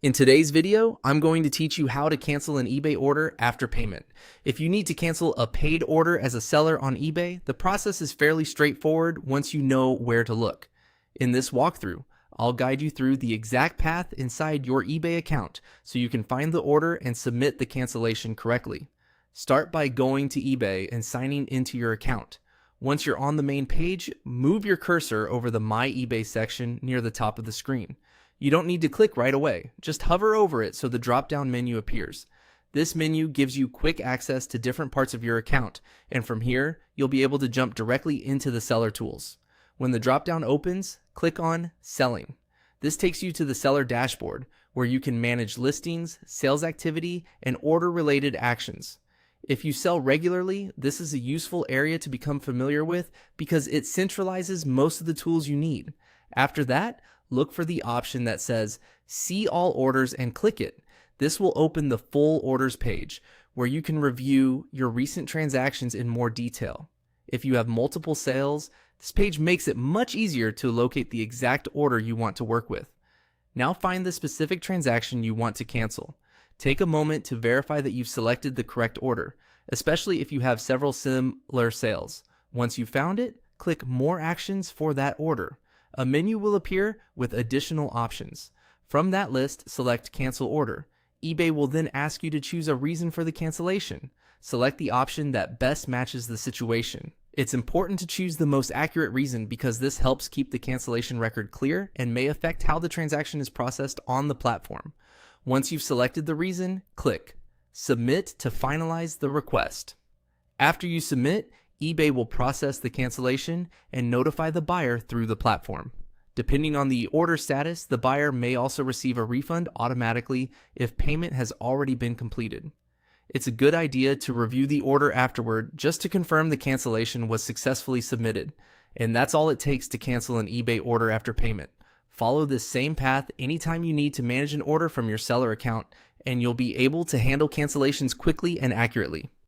In today's video, I'm going to teach you how to cancel an eBay order after payment. If you need to cancel a paid order as a seller on eBay, the process is fairly straightforward once you know where to look. In this walkthrough, I'll guide you through the exact path inside your eBay account so you can find the order and submit the cancellation correctly. Start by going to eBay and signing into your account. Once you're on the main page, move your cursor over the My eBay section near the top of the screen. You don't need to click right away, just hover over it so the drop-down menu appears. This menu gives you quick access to different parts of your account, and from here, you'll be able to jump directly into the seller tools. When the drop-down opens, click on Selling. This takes you to the seller dashboard, where you can manage listings, sales activity, and order-related actions. If you sell regularly, this is a useful area to become familiar with because it centralizes most of the tools you need. After that, look for the option that says See All Orders and click it. This will open the full orders page where you can review your recent transactions in more detail. If you have multiple sales, this page makes it much easier to locate the exact order you want to work with. Now find the specific transaction you want to cancel. Take a moment to verify that you've selected the correct order, especially if you have several similar sales. Once you've found it, click More Actions for that order. A menu will appear with additional options. From that list, select Cancel Order. eBay will then ask you to choose a reason for the cancellation. Select the option that best matches the situation. It's important to choose the most accurate reason because this helps keep the cancellation record clear and may affect how the transaction is processed on the platform. Once you've selected the reason, click Submit to finalize the request. After you submit, eBay will process the cancellation and notify the buyer through the platform. Depending on the order status, the buyer may also receive a refund automatically if payment has already been completed. It's a good idea to review the order afterward just to confirm the cancellation was successfully submitted. And that's all it takes to cancel an eBay order after payment. Follow this same path anytime you need to manage an order from your seller account, and you'll be able to handle cancellations quickly and accurately.